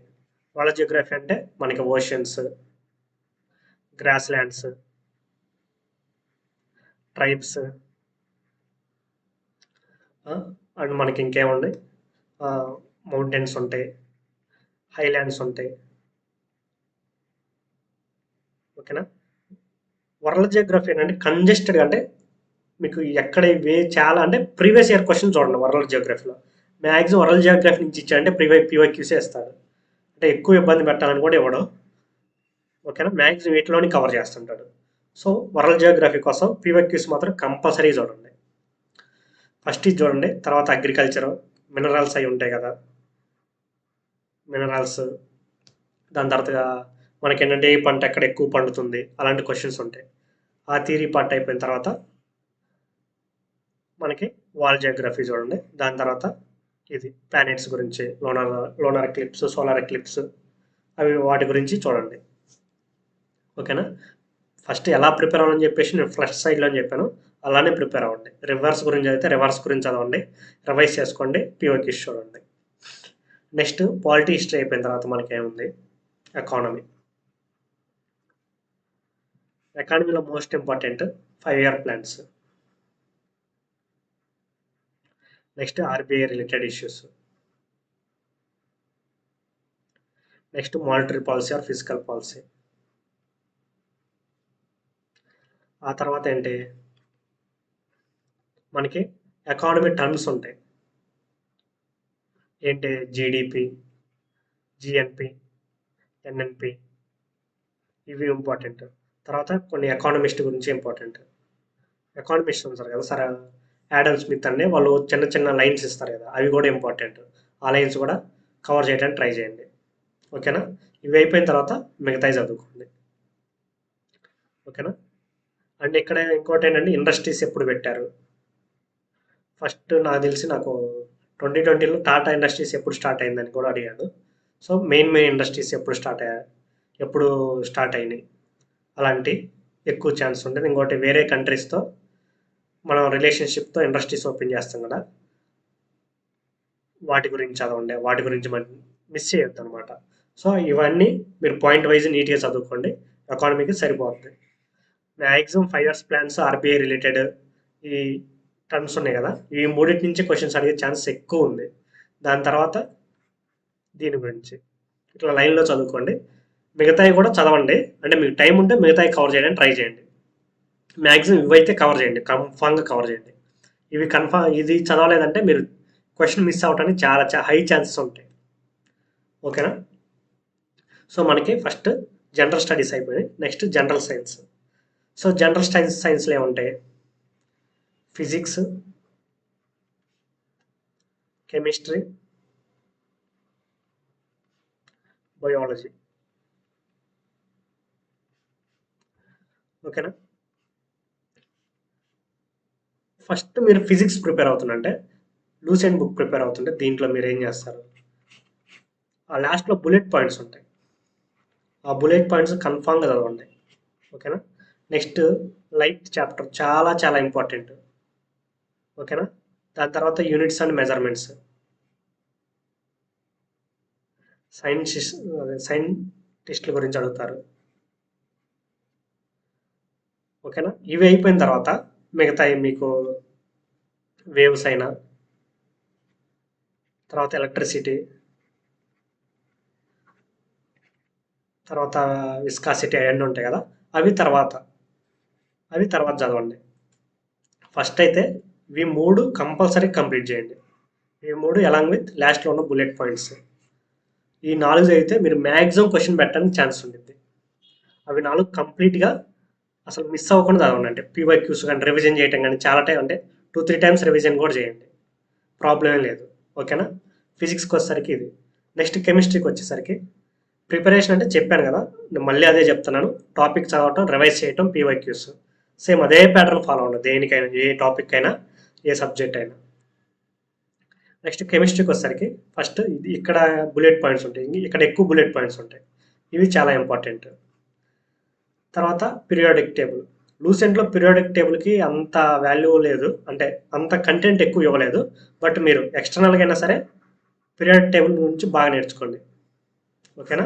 వరల్డ్ జియోగ్రఫీ అంటే మనకి oceans, grass lands, tribes, and మనకి ఇంకేముంది, మౌంటైన్స్ ఉంటాయి, హైలాండ్స్ ఉంటాయి, ఓకేనా? వరల్డ్ జియోగ్రఫీ ఏంటంటే కంజెస్టెడ్, అంటే మీకు ఎక్కడ చాలా అంటే ప్రీవియస్ ఇయర్ క్వశ్చన్ చూడండి వరల్డ్ జియోగ్రఫీలో. మ్యాక్సిమం వరల్డ్ జియోగ్రఫీ నుంచి ఇచ్చాడంటే పీవైక్యూసే ఇస్తాడు, అంటే ఎక్కువ ఇబ్బంది పెట్టాలని కూడా ఇవ్వడం, ఓకేనా? మ్యాక్సిమం వీటిలోని కవర్ చేస్తుంటాడు. సో వరల్డ్ జియోగ్రఫీ కోసం పీవైక్యూస్ మాత్రం కంపల్సరీ చూడండి. ఫస్ట్ ఇది చూడండి, తర్వాత అగ్రికల్చర్, మినరల్స్ అవి ఉంటాయి కదా, మినరల్స్. దాని తర్వాత మనకి ఏంటంటే ఏ పంట ఎక్కడ ఎక్కువ పండుతుంది, అలాంటి క్వశ్చన్స్ ఉంటాయి. ఆ థియరీ పార్ట్ అయిపోయిన తర్వాత మనకి వాల్ జియోగ్రఫీ చూడండి. దాని తర్వాత ఇది ప్లానెట్స్ గురించి, లోనర్ ఎక్లిప్స్, సోలార్ ఎక్లిప్స్, అవి వాటి గురించి చూడండి, ఓకేనా? ఫస్ట్ ఎలా ప్రిపేర్ అవ్వాలని చెప్పేసి నేను ఫస్ట్ సైడ్లో అని చెప్పాను, అలానే ప్రిపేర్ అవ్వండి. రివర్స్ గురించి అయితే రివర్స్ గురించి చదవండి, రివైజ్ చేసుకోండి, పిఓక్యూస్ చూడండి. నెక్స్ట్ పాలిటీ హిస్టరీ అయిపోయిన తర్వాత మనకి ఏముంది, ఎకానమీ. ఎకానమీలో most important 5 year plans, next RBI related issues, next monetary policy or physical policy. ఆ తర్వాత ఏంటి, మనకి ఎకానమీ టర్మ్స్ ఉంటాయి. ఏంటి, జీడిపి, జిఎన్పి, ఎన్ఎన్పి, ఇవి ఇంపార్టెంట్. తర్వాత కొన్ని ఎకానమిస్ట్ గురించి ఇంపార్టెంట్. ఎకానమిస్ట్ ఉంటారు కదా సార్, యాడమ్ స్మిత్ అనే వాళ్ళు చిన్న చిన్న లైన్స్ ఇస్తారు కదా, అవి కూడా ఇంపార్టెంట్. ఆ లైన్స్ కూడా కవర్ చేయడానికి ట్రై చేయండి, ఓకేనా? ఇవి అయిపోయిన తర్వాత మిగతాయి చదువుకోండి, ఓకేనా? అండ్ ఇక్కడ ఇంకోటి ఏంటంటే ఇండస్ట్రీస్ ఎప్పుడు పెట్టారు. ఫస్ట్ నాకు తెలిసి నాకు 2020లో టాటా ఇండస్ట్రీస్ ఎప్పుడు స్టార్ట్ అయిందని కూడా అడిగాడు. సో మెయిన్ ఇండస్ట్రీస్ ఎప్పుడు స్టార్ట్ అయినాయి, అలాంటి ఎక్కువ ఛాన్స్ ఉంటుంది. ఇంకోటి వేరే కంట్రీస్తో మనం రిలేషన్షిప్తో ఇండస్ట్రీస్ ఓపెన్ చేస్తాం కదా, వాటి గురించి చదవండి, వాటి గురించి మనం మిస్ చేయొద్దు అనమాట. సో ఇవన్నీ మీరు పాయింట్ వైజ్ నీట్గా చదువుకోండి, ఎకానమీకి సరిపోతుంది. Maximum 5 years plans, RBI related ఈ టర్మ్స్ ఉన్నాయి కదా, ఈ మూడింటి నుంచి క్వశ్చన్స్ అడిగే ఛాన్స్ ఎక్కువ ఉంది. దాని తర్వాత దీని గురించి ఇట్లా లైన్లో చదువుకోండి, మిగతాయి కూడా చదవండి. అంటే మీకు టైం ఉంటే మిగతాయి కవర్ చేయడానికి ట్రై చేయండి. మ్యాక్సిమం ఇవైతే కవర్ చేయండి, కన్ఫామ్గా కవర్ చేయండి. ఇవి కన్ఫామ్, ఇది చదవలేదంటే మీరు క్వశ్చన్ మిస్ అవడానికి చాలా హై ఛాన్సెస్ ఉంటాయి, ఓకేనా? సో మనకి ఫస్ట్ జనరల్ స్టడీస్ అయిపోయాయి, next general science. So general సైన్స్లో ఏముంటాయి, ఫిజిక్స్, కెమిస్ట్రీ, బయాలజీ, ఓకేనా? ఫస్ట్ మీరు ఫిజిక్స్ ప్రిపేర్ అవుతుందంటే లూసెంట్ బుక్ ప్రిపేర్ అవుతుంటే దీంట్లో మీరు ఏం చేస్తారు, ఆ లాస్ట్లో బుల్లెట్ పాయింట్స్ ఉంటాయి, ఆ బుల్లెట్ పాయింట్స్ కన్ఫామ్గా చదవండి. ఓకేనా. నెక్స్ట్ లైట్ చాప్టర్ చాలా చాలా ఇంపార్టెంట్. ఓకేనా. దాని తర్వాత యూనిట్స్ అండ్ మెజర్మెంట్స్, సైంటిస్టుల గురించి అడుగుతారు. ఓకేనా. ఇవి అయిపోయిన తర్వాత మిగతాయి మీకు వేవ్స్ అయినా, తర్వాత ఎలక్ట్రిసిటీ, తర్వాత విస్కాసిటీ అవన్నీ ఉంటాయి కదా, అవి తర్వాత చదవండి. ఫస్ట్ అయితే ఇవి 3 కంపల్సరీ కంప్లీట్ చేయండి. ఇవి 3 అలాంగ్ విత్ లాస్ట్లో ఉన్న బుల్లెట్ పాయింట్స్. ఈ 4 అయితే మీరు మ్యాక్సిమం క్వశ్చన్ పెట్టడానికి ఛాన్స్ ఉంటుంది. అవి 4 కంప్లీట్గా అసలు మిస్ అవ్వకుండా చదవండి. అంటే పీవైక్యూస్ కానీ రివిజన్ చేయటం కానీ చాలా టైం అంటే 2-3 టైమ్స్ రివిజన్ కూడా చేయండి, ప్రాబ్లం ఏం లేదు. ఓకేనా. ఫిజిక్స్కి వచ్చేసరికి ఇది. నెక్స్ట్ కెమిస్ట్రీకి వచ్చేసరికి ప్రిపరేషన్ అంటే చెప్పాను కదా, నేను మళ్ళీ అదే చెప్తున్నాను. టాపిక్ చదవటం, రివైజ్ చేయటం, పీవైక్యూస్ సేమ్ అదే ప్యాటర్న్ ఫాలో అవ్వండి దేనికైనా, ఏ టాపిక్ అయినా, ఏ సబ్జెక్ట్ అయినా. నెక్స్ట్ కెమిస్ట్రీకి వచ్చేసరికి ఫస్ట్ ఇది ఇక్కడ బుల్లెట్ పాయింట్స్ ఉంటాయి, ఇక్కడ ఎక్కువ బుల్లెట్ పాయింట్స్ ఉంటాయి, ఇవి చాలా ఇంపార్టెంట్. తర్వాత పీరియాడిక్ టేబుల్. లూసెంట్లో పీరియాడిక్ టేబుల్కి అంత వాల్యూ లేదు, అంటే అంత కంటెంట్ ఎక్కువ ఇవ్వలేదు. బట్ మీరు ఎక్స్టర్నల్గా అయినా సరే పీరియాడిక్ టేబుల్ గురించి బాగా నేర్చుకోండి. ఓకేనా.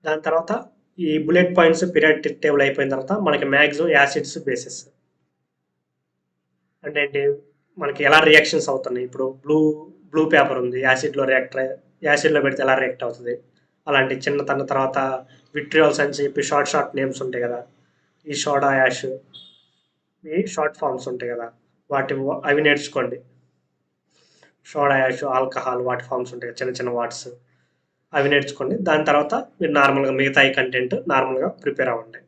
దాని తర్వాత ఈ బుల్లెట్ పాయింట్స్ పీరియాడిక్ టేబుల్ అయిపోయిన తర్వాత మనకి మ్యాక్సిమం యాసిడ్స్ బేసెస్ అంటే ఏంటి, మనకి ఎలా రియాక్షన్స్ అవుతున్నాయి. ఇప్పుడు బ్లూ పేపర్ ఉంది, యాసిడ్లో పెడితే ఎలా రియాక్ట్ అవుతుంది, అలాంటి చిన్న తర్వాత విట్రియాల్స్ అని చెప్పి షార్ట్ నేమ్స్ ఉంటాయి కదా, ఈ సోడా యాష్, ఈ షార్ట్ ఫామ్స్ ఉంటాయి కదా, అవి నేర్చుకోండి. సోడా యాష్, ఆల్కహాల్ వాటి ఫామ్స్ ఉంటాయి కదా, చిన్న వాట్స్, అవి నేర్చుకోండి. దాని తర్వాత మీరు నార్మల్గా మిగతా ఈ కంటెంట్ నార్మల్గా ప్రిపేర్ అవ్వండి.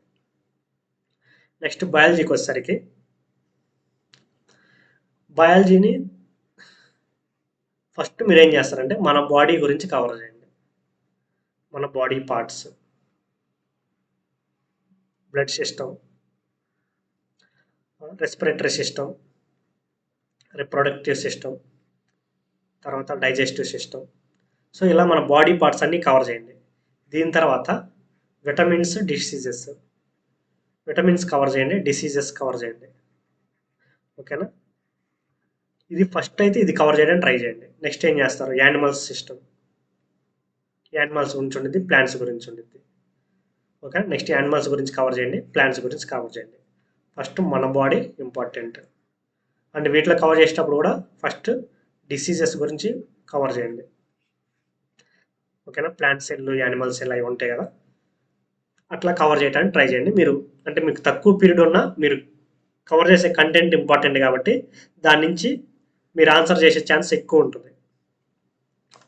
నెక్స్ట్ బయాలజీకి వచ్చేసరికి బయాలజీని ఫస్ట్ మీరు ఏం చేస్తారంటే మన బాడీ గురించి కవర్ చేయండి. మన body parts, blood system, respiratory system, reproductive system, తర్వాత డైజెస్టివ్ సిస్టమ్. సో ఇలా మన బాడీ పార్ట్స్ అన్నీ కవర్ చేయండి. దీని తర్వాత విటమిన్స్ కవర్ చేయండి, డిసీజెస్ కవర్ చేయండి. ఓకేనా. ఇది ఫస్ట్ అయితే ఇది కవర్ చేయడానికి ట్రై చేయండి. నెక్స్ట్ ఏం చేస్తారు, యానిమల్స్ సిస్టమ్, యానిమల్స్ గురించి ఉండిద్ది, ప్లాంట్స్ గురించి ఉండిద్ది. ఓకే. నెక్స్ట్ యానిమల్స్ గురించి కవర్ చేయండి, ప్లాంట్స్ గురించి కవర్ చేయండి. ఫస్ట్ మన బాడీ ఇంపార్టెంట్, అండ్ వీటిలో కవర్ చేసేటప్పుడు కూడా ఫస్ట్ డిసీజెస్ గురించి కవర్ చేయండి. ఓకేనా. ప్లాంట్ సెల్, యానిమల్ సెల్ అవి ఉంటాయి కదా, అట్లా కవర్ చేయడానికి ట్రై చేయండి. మీరు అంటే మీకు తక్కువ పీరియడ్ ఉన్నా మీరు కవర్ చేసే కంటెంట్ ఇంపార్టెంట్ కాబట్టి దాని నుంచి మీరు ఆన్సర్ చేసే ఛాన్స్ ఎక్కువ ఉంటుంది.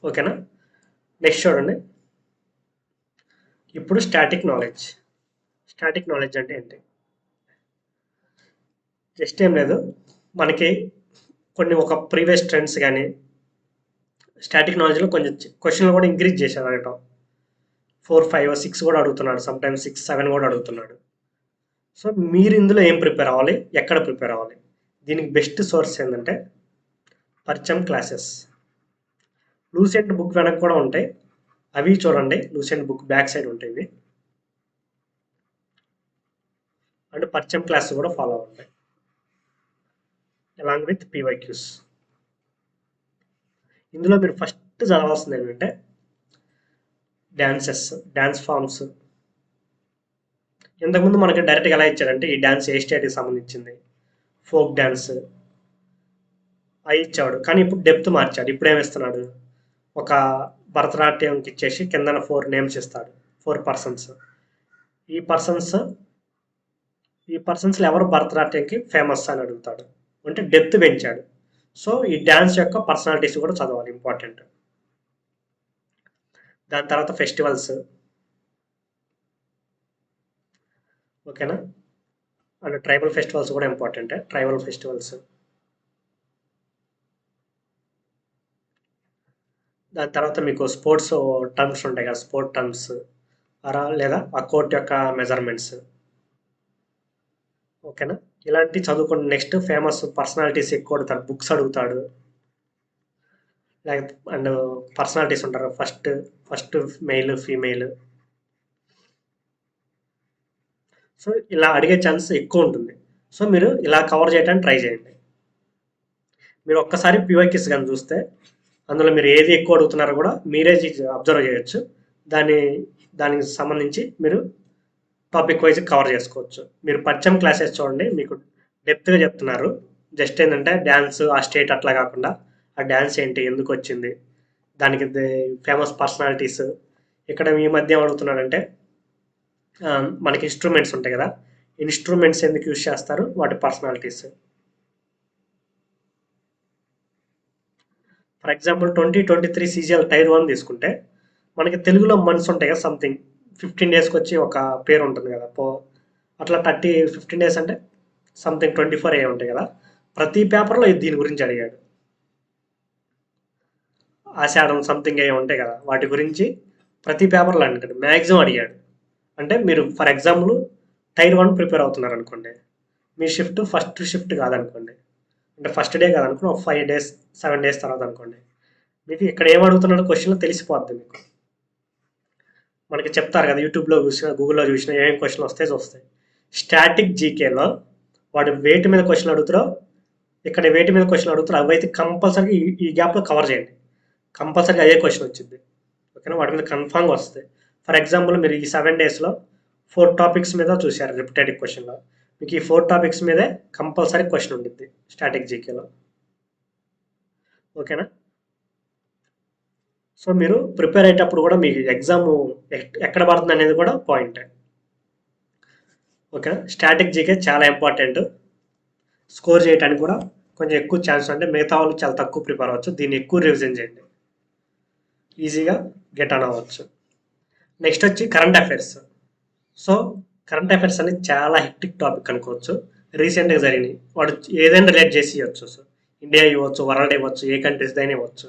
ఓకేనా. నెక్స్ట్ చూడండి, ఇప్పుడు స్టాటిక్ నాలెడ్జ్ అంటే ఏంటి, జస్ట్ ఏం లేదు, మనకి ఒక ప్రీవియస్ ట్రెండ్స్ కానీ స్టాటిక్ నాలెడ్జ్లో కొంచెం క్వశ్చన్లు కూడా ఇంక్రీజ్ చేశారు అడగటం. 4, 5, 6 కూడా అడుగుతున్నాడు, సమ్ టైమ్స్ 6, 7 కూడా అడుగుతున్నాడు. సో మీరు ఇందులో ఏం ప్రిపేర్ అవ్వాలి, ఎక్కడ ప్రిపేర్ అవ్వాలి, దీనికి బెస్ట్ సోర్స్ ఏంటంటే పరిచయం క్లాసెస్. లూసెంట్ బుక్ వెనక్కి కూడా ఉంటాయి, అవి చూడండి. లూసెంట్ బుక్ బ్యాక్ సైడ్ ఉంటాయి ఇవి, అండ్ పరిచయం క్లాస్ కూడా ఫాలో అవ్వండి అలాంగ్ విత్ పీవైక్యూస్. ఇందులో మీరు ఫస్ట్ చదవాల్సింది ఏంటంటే డాన్స్ ఫామ్స్. ఇంతకుముందు మనకి డైరెక్ట్గా ఎలా ఇచ్చాడంటే ఈ డాన్స్ ఏ స్టేట్కి సంబంధించింది, ఫోక్ డాన్స్ అవి ఇచ్చాడు. కానీ ఇప్పుడు డెప్త్ మార్చాడు. ఇప్పుడు ఏమిస్తున్నాడు, ఒక భరతనాట్యంకి ఇచ్చేసి కిందన 4 నేమ్స్ ఇస్తాడు, 4 పర్సన్స్. ఈ పర్సన్స్లో ఎవరు భరతనాట్యంకి ఫేమస్ అని అడుగుతాడు, అంటే డెప్త్ పెంచాడు. సో ఈ డ్యాన్స్ యొక్క పర్సనాలిటీస్ కూడా చదవాలి, ఇంపార్టెంట్. దాని తర్వాత ఫెస్టివల్స్. ఓకేనా. అండ్ ట్రైబల్ ఫెస్టివల్స్ కూడా ఇంపార్టెంట్. ట్రైబల్ ఫెస్టివల్స్, దాని తర్వాత మీకు స్పోర్ట్స్ టర్మ్స్ ఉంటాయి కదా, స్పోర్ట్ టర్మ్స్ లేదా ఆ కోర్ట్ యొక్క మెజర్మెంట్స్. ఓకేనా. ఇలాంటి చదువుకోండి. నెక్స్ట్ ఫేమస్ పర్సనాలిటీస్ ఎక్కువ అడుగుతాడు, బుక్స్ అడుగుతాడు. లేకపోతే అండ్ పర్సనాలిటీస్ ఉంటారు, first first male female. So ఇలా అడిగే ఛాన్స్ ఎక్కువ ఉంటుంది. సో మీరు ఇలా కవర్ చేయడానికి ట్రై చేయండి. మీరు ఒక్కసారి ప్యూఐకిస్ కానీ చూస్తే అందులో మీరు ఏది ఎక్కువ అడుగుతున్నారో కూడా మీరే అబ్జర్వ్ చేయొచ్చు. దాని దానికి సంబంధించి మీరు టాపిక్ వైజ్ కవర్ చేసుకోవచ్చు. మీరు పరిచయం క్లాసెస్ చూడండి, మీకు డెప్త్గా చెప్తున్నారు. జస్ట్ ఏంటంటే డ్యాన్స్ ఆ స్టేట్ అట్లా కాకుండా ఆ డ్యాన్స్ ఏంటి, ఎందుకు వచ్చింది, దానికి ఫేమస్ పర్సనాలిటీస్. ఇక్కడ ఈ మధ్య ఏం అడుగుతున్నాడంటే మనకి ఇన్స్ట్రుమెంట్స్ ఉంటాయి కదా, ఇన్స్ట్రుమెంట్స్ ఎందుకు యూజ్ చేస్తారు, వాటి personalities. For example 2023 CGL tier 1 తీసుకుంటే మనకి తెలుగులో మంత్స్ ఉంటాయి కదా, సంథింగ్ 15 డేస్కి వచ్చి ఒక పేరు ఉంటుంది కదా, అట్లా 15 డేస్ అంటే సంథింగ్ 24 ఏ ఉంటాయి కదా. ప్రతి పేపర్లో దీని గురించి అడిగాడు. ఆషాఢం సంథింగ్ ఏ ఉంటాయి కదా, వాటి గురించి ప్రతి పేపర్లో అడిగాడు, మ్యాక్సిమం అడిగాడు. అంటే మీరు ఫర్ ఎగ్జాంపుల్ టైర్ 1 ప్రిపేర్ అవుతున్నారు అనుకోండి, మీ షిఫ్ట్ ఫస్ట్ షిఫ్ట్ కాదనుకోండి, అంటే ఫస్ట్ డే కాదనుకోండి, ఒక 5 డేస్ 7 డేస్ తర్వాత అనుకోండి, మీకు ఇక్కడ ఏం అడుగుతున్నాడో క్వశ్చన్లో తెలిసిపోద్ది మీకు. మనకి చెప్తారు కదా, యూట్యూబ్లో చూసినా గూగుల్లో చూసినా ఏం క్వశ్చన్ వస్తాయి చూస్తాయి. స్టాటిక్ జీకేలో వాడు వేటి మీద క్వశ్చన్ అడుగుతారో, ఇక్కడ వేటి మీద క్వశ్చన్ అడుగుతారో అవైతే కంపల్సరీ ఈ గ్యాప్లో కవర్ చేయండి. కంపల్సరీ అదే క్వశ్చన్ వచ్చింది. ఓకేనా, వాటి మీద కన్ఫామ్గా వస్తాయి. ఫర్ ఎగ్జాంపుల్ మీరు ఈ 7 డేస్లో 4 టాపిక్స్ మీద చూశారు రిపిటేటివ్ క్వశ్చన్లో, మీకు ఈ 4 టాపిక్స్ మీదే కంపల్సరీ క్వశ్చన్ ఉంటుంది స్టాటిక్ జీకేలో. ఓకేనా. సో మీరు ప్రిపేర్ అయ్యేటప్పుడు కూడా మీకు ఎగ్జామ్ ఎక్కడ పడుతుంది అనేది కూడా పాయింట్. ఓకేనా, స్టాటిక్ జీకే చాలా ఇంపార్టెంట్. స్కోర్ చేయడానికి కూడా కొంచెం ఎక్కువ ఛాన్స్, అంటే మిగతా వాళ్ళు చాలా తక్కువ ప్రిపేర్ అవ్వచ్చు, దీన్ని ఎక్కువ రివిజన్ చేయండి, ఈజీగా గెట్ ఆన్ అవ్వచ్చు. నెక్స్ట్ వచ్చి current affairs. So current affairs అనేది చాలా హెక్టిక్ టాపిక్ అనుకోవచ్చు. రీసెంట్గా జరిగినాయి, వాడు ఏదైనా రిలేట్ చేసి ఇవ్వచ్చు. సో ఇండియా ఇవ్వచ్చు, వరల్డ్ ఇవ్వచ్చు, ఏ కంట్రీస్ దైనా ఇవ్వచ్చు.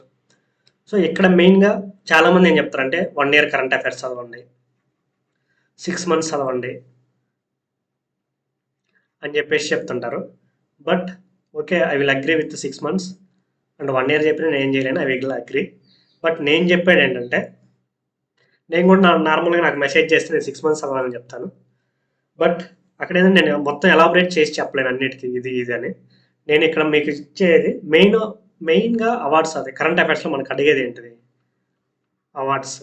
సో ఇక్కడ మెయిన్గా చాలామంది ఏం చెప్తారంటే 1 ఇయర్ కరెంట్ అఫైర్స్ చదవండి, 6 మంత్స్ చదవండి అని చెప్పేసి చెప్తుంటారు. But okay, I will agree with 6 months and 1 year చెప్పిన నేను ఏం చేయలేను, ఐ విల్ అగ్రీ. బట్ నేను చెప్పాడు ఏంటంటే, నేను కూడా నార్మల్గా నాకు మెసేజ్ చేస్తే నేను 6 మంత్స్ చదవాలని చెప్తాను. బట్ అక్కడ ఏంటంటే నేను మొత్తం ఎలాబరేట్ చేసి చెప్పలేను అన్నిటికీ ఇది ఇది అని. నేను ఇక్కడ మీకు ఇచ్చేది మెయిన్గా అవార్డ్స్. అది కరెంట్ అఫైర్స్లో మనకు అడిగేది ఏంటిది, అవార్డ్స్.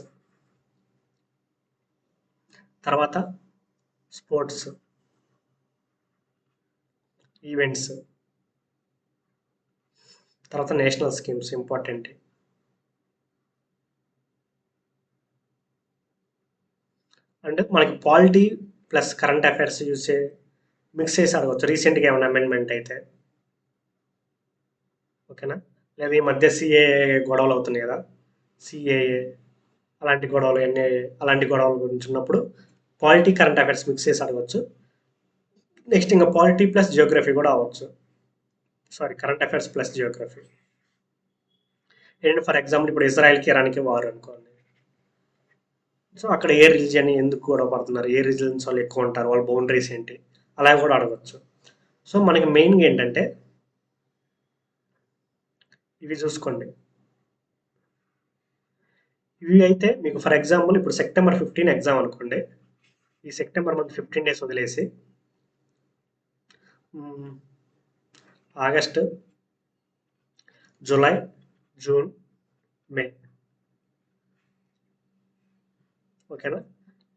తర్వాత స్పోర్ట్స్ ఈవెంట్స్, తర్వాత నేషనల్ స్కీమ్స్ ఇంపార్టెంట్. అంటే మనకి పాలిటీ ప్లస్ కరెంట్ అఫైర్స్ చూసే మిక్స్ చేసి అడగవచ్చు, రీసెంట్గా ఏమైనా అమెండ్మెంట్ అయితే. ఓకేనా, లేదా ఈ మధ్య సిఏఏ గొడవలు అవుతున్నాయి కదా, సిఏఏ అలాంటి గొడవలు అలాంటి గొడవల గురించి ఉన్నప్పుడు పాలిటీ కరెంట్ అఫైర్స్ మిక్స్ చేసి అడగవచ్చు. నెక్స్ట్ ఇంకా పాలిటీ ప్లస్ జియోగ్రఫీ కూడా అవ్వచ్చు, sorry current affairs plus Geography. ఏంటంటే ఫర్ ఎగ్జాంపుల్ ఇప్పుడు ఇజ్రాయెల్కి ఇరాన్కి వార్ అనుకోండి, సో అక్కడ ఏ రిలీజియన్ ఎందుకు గొడవ పడుతున్నారు, ఏ రిలీజన్స్ వాళ్ళు ఎక్కువ ఉంటారు, వాళ్ళ బౌండరీస్ ఏంటి, అలా కూడా అడగచ్చు. సో మనకి మెయిన్గా ఏంటంటే ఇవి చూసుకోండి. ఇవి అయితే మీకు ఫర్ ఎగ్జాంపుల్ ఇప్పుడు సెప్టెంబర్ 15 ఎగ్జామ్ అనుకోండి, ఈ సెప్టెంబర్ మంత్ 15 డేస్ వదిలేసి ఆగస్ట్, జూలై, జూన్, మే. ఓకేనా,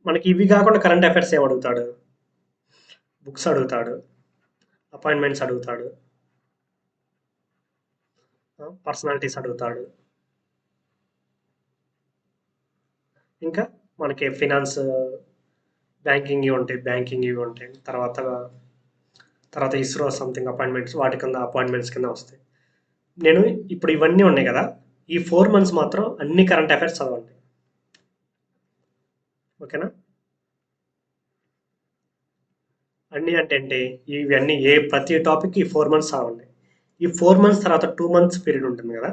మనకి ఇవి కాకుండా కరెంట్ అఫైర్స్ ఏం అడుగుతాడు, బుక్స్ అడుగుతాడు, అపాయింట్మెంట్స్ అడుగుతాడు, పర్సనాలిటీస్ అడుగుతాడు, ఇంకా మనకి ఫినాన్స్ బ్యాంకింగ్ ఇవి ఉంటాయి. తర్వాత ఇస్రో సంథింగ్ అపాయింట్మెంట్స్, వాటి కింద అపాయింట్మెంట్స్ కింద వస్తాయి. నేను ఇప్పుడు ఇవన్నీ ఉన్నాయి కదా, ఈ 4 మంత్స్ మాత్రం అన్ని కరెంట్ అఫైర్స్ చదవండి. ఓకేనా, అన్నీ అంటే ఏంటి, ఇవన్నీ ప్రతి టాపిక్ ఈ 4 మంత్స్ చదవండి. ఈ 4 మంత్స్ తర్వాత 2 మంత్స్ పీరియడ్ ఉంటుంది కదా,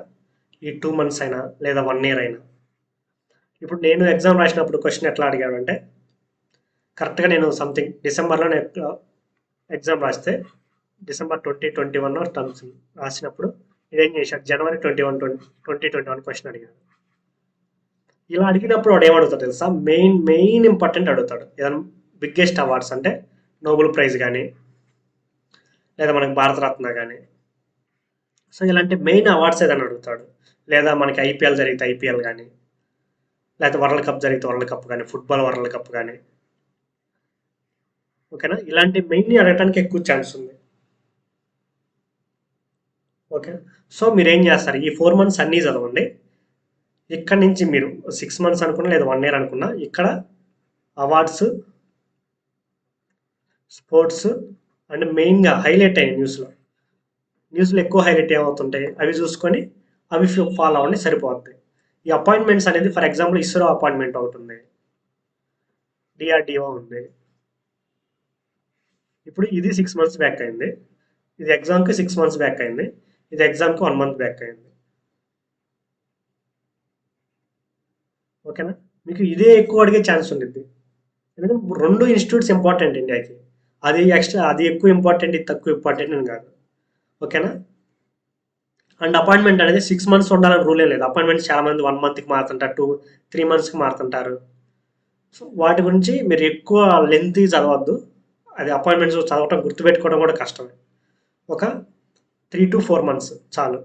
ఈ 2 మంత్స్ అయినా లేదా 1 ఇయర్ అయినా. ఇప్పుడు నేను ఎగ్జామ్ రాసినప్పుడు క్వశ్చన్ ఎట్లా అడిగాడు అంటే, కరెక్ట్గా నేను సంథింగ్ డిసెంబర్లో ఎగ్జామ్ రాస్తే డిసెంబర్ 2021 టర్మ్స్ రాసినప్పుడు ఇదేం చేశాడు, జనవరి 2021 క్వశ్చన్ అడిగాడు. ఇలా అడిగినప్పుడు వాడు ఏమడుగుతాడు తెలుసా, మెయిన్ ఇంపార్టెంట్ అడుగుతాడు. ఏదైనా బిగ్గెస్ట్ అవార్డ్స్ అంటే నోబెల్ ప్రైజ్ కానీ లేదా మనకి భారతరత్న కానీ, సో ఇలాంటి మెయిన్ అవార్డ్స్ ఏదైనా అడుగుతాడు. లేదా మనకి ఐపీఎల్ జరిగితే ఐపీఎల్ కానీ, లేకపోతే వరల్డ్ కప్ జరిగితే వరల్డ్ కప్ కానీ, ఫుట్బాల్ వరల్డ్ కప్ కానీ, ఓకేనా, ఇలాంటి మెయిన్ అడగడానికి ఎక్కువ ఛాన్స్ ఉంది. ఓకే, సో మీరు ఏం చేస్తారు, ఈ 4 months అన్నీ చదవండి. ఇక్కడ నుంచి మీరు 6 months అనుకున్నా లేదా 1 year అనుకున్నా, ఇక్కడ అవార్డ్స్, స్పోర్ట్స్ అండ్ మెయిన్గా హైలైట్ అయ్యాయి న్యూస్లో ఎక్కువ హైలైట్ ఏమవుతుంటాయి అవి చూసుకొని అవి ఫాలో అవ్వండి, సరిపోద్ది. ఈ అపాయింట్మెంట్స్ అనేది ఫర్ ఎగ్జాంపుల్ ఇస్రో అపాయింట్మెంట్ ఒకటి ఉంది, డిఆర్డిఓ ఉంది. ఇప్పుడు ఇది 6 months బ్యాక్ అయింది, ఇది ఎగ్జామ్కి 6 months బ్యాక్ అయింది, ఇది ఎగ్జామ్కి 1 month బ్యాక్ అయింది. ఓకేనా, మీకు ఇదే ఎక్కువ అడిగే ఛాన్స్ ఉంటుంది. ఎందుకంటే 2 ఇన్స్టిట్యూట్స్ ఇంపార్టెంట్ ఇండియాకి. అది ఎక్కువ ఇంపార్టెంట్, ఇది తక్కువ ఇంపార్టెంట్ అని కాదు. ఓకేనా, అండ్ అపాయింట్మెంట్ అనేది 6 months ఉండాలని రూలే లేదు. అపాయింట్మెంట్స్ చాలా మంది 1 monthకి మారుతుంటారు, 3 monthsకి మారుతుంటారు. సో వాటి గురించి మీరు ఎక్కువ లెంత్ చదవద్దు. అది అపాయింట్మెంట్స్ చదవటం గుర్తుపెట్టుకోవడం కూడా కష్టమే. ఒక 3 to 4 months చాలు.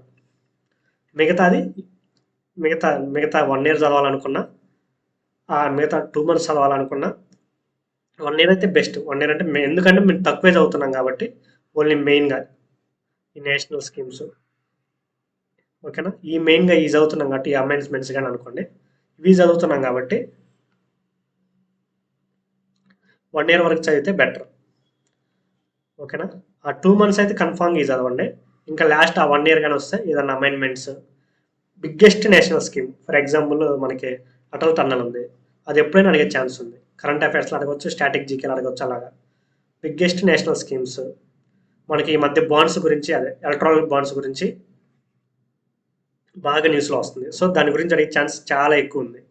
మిగతా 1 year చదవాలనుకున్నా, మిగతా 2 months చదవాలనుకున్నా 1 year అయితే బెస్ట్. 1 year అంటే ఎందుకంటే మేము తక్కువే చదువుతున్నాం కాబట్టి ఓన్లీ మెయిన్గా ఈ నేషనల్ స్కీమ్స్, ఓకేనా, ఈ మెయిన్గా ఈ చదువుతున్నాం కాబట్టి ఈ అమెండ్మెంట్స్ కానీ అనుకోండి, ఇవి చదువుతున్నాం కాబట్టి 1 year వరకు చదివితే బెటర్. ఓకేనా, ఆ 2 months అయితే కన్ఫామ్గా ఈ చదవండి. ఇంకా లాస్ట్ ఆ 1 year కానీ వస్తే ఏదన్నా amendments, biggest national scheme for example మనకి అటల్ టన్నల్ ఉంది, అది ఎప్పుడైనా అడిగే ఛాన్స్ ఉంది. కరెంట్ అఫైర్స్లో అడగవచ్చు, స్టాటిక్ జీకేలో అడగవచ్చు. అలాగా బిగ్గెస్ట్ నేషనల్ స్కీమ్స్ మనకి ఈ మధ్య బాండ్స్ గురించి, అదే ఎలక్ట్రానిక్ బాండ్స్ గురించి బాగా న్యూస్లో వస్తుంది. సో దాని గురించి అడిగే ఛాన్స్ చాలా ఎక్కువ ఉంది.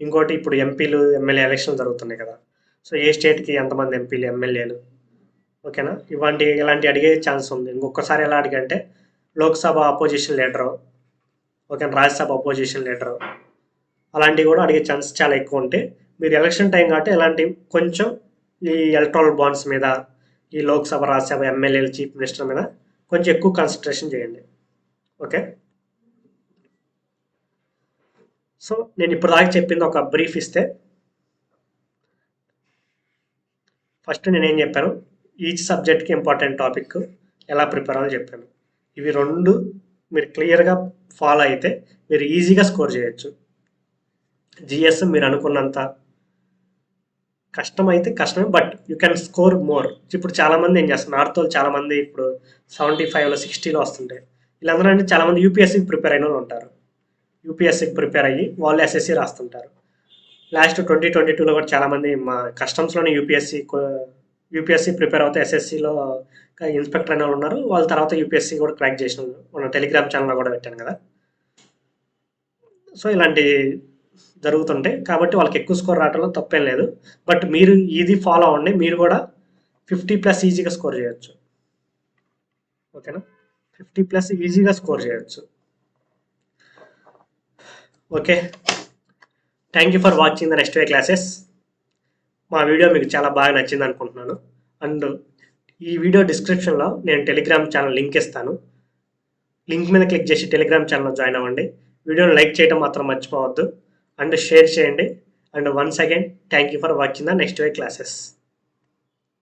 ఇంకోటి ఇప్పుడు ఎంపీలు ఎమ్మెల్యే ఎలక్షన్లు జరుగుతున్నాయి కదా, సో ఏ స్టేట్కి ఎంతమంది ఎంపీలు ఎమ్మెల్యేలు, ఓకేనా, ఇలాంటి అడిగే ఛాన్స్ ఉంది. ఇంకొకసారి ఎలా అడిగంటే Lok Sabha opposition leader, okay, Rajya Sabha opposition leader, అలాంటివి కూడా అడిగే ఛాన్స్ చాలా ఎక్కువ ఉంటాయి. మీరు ఎలక్షన్ టైం కాబట్టి ఇలాంటి కొంచెం ఈ ఎలక్ట్రల్ బాండ్స్ మీద, ఈ లోక్సభ రాజ్యసభ ఎమ్మెల్యేలు చీఫ్ మినిస్టర్ మీద కొంచెం ఎక్కువ కాన్సన్ట్రేషన్ చేయండి. ఓకే, సో నేను ఇప్పుడు దాకా చెప్పింది ఒక బ్రీఫ్ ఇస్తే, ఫస్ట్ నేనేం చెప్పాను, ఈచ్ సబ్జెక్ట్కి ఇంపార్టెంట్ టాపిక్ ఎలా ప్రిపేర్ అవ్వాలో చెప్పాను. ఇవి 2 మీరు క్లియర్గా ఫాలో అయితే మీరు ఈజీగా స్కోర్ చేయొచ్చు. జిఎస్ మీరు అనుకున్నంత కష్టమైతే కష్టమే, but you can score more. ఇప్పుడు చాలామంది ఏం చేస్తారు, నార్త్ వాళ్ళు చాలామంది ఇప్పుడు 75లో 60లో వస్తుంటాయి. వీళ్ళందరూ అంటే చాలామంది యూపీఎస్సీకి ప్రిపేర్ అయిన వాళ్ళు ఉంటారు. యూపీఎస్సీకి ప్రిపేర్ అయ్యి వాళ్ళు ఎస్ఎస్సీ రాస్తుంటారు. లాస్ట్ 2022లో కూడా చాలామంది మా కస్టమ్స్లోనే యూపీఎస్సీ ప్రిపేర్ అవుతే ఎస్ఎస్సీలో ఇన్స్పెక్టర్ అయిన వాళ్ళు ఉన్నారు. వాళ్ళ తర్వాత యూపీఎస్సీ కూడా క్రాక్ చేసిన మన టెలిగ్రామ్ ఛానల్లో కూడా పెట్టాను కదా. సో ఇలాంటి జరుగుతుంటాయి కాబట్టి వాళ్ళకి ఎక్కువ స్కోర్ రావడంలో తప్పేం లేదు. బట్ మీరు ఇది ఫాలో అవ్వండి, మీరు కూడా 50+ ఈజీగా స్కోర్ చేయొచ్చు. ఓకేనా, 50+ ఈజీగా స్కోర్ చేయొచ్చు. Okay, thank you for watching the next way classes. మా వీడియో మీకు చాలా బాగా నచ్చింది అనుకుంటున్నాను. అండ్ ఈ వీడియో డిస్క్రిప్షన్లో నేను టెలిగ్రామ్ ఛానల్ లింక్ ఇస్తాను. లింక్ మీద క్లిక్ చేసి టెలిగ్రామ్ ఛానల్లో జాయిన్ అవ్వండి. వీడియోని లైక్ చేయడం మాత్రం మర్చిపోవద్దు అండ్ షేర్ చేయండి. And once again thank you for watching the next way classes.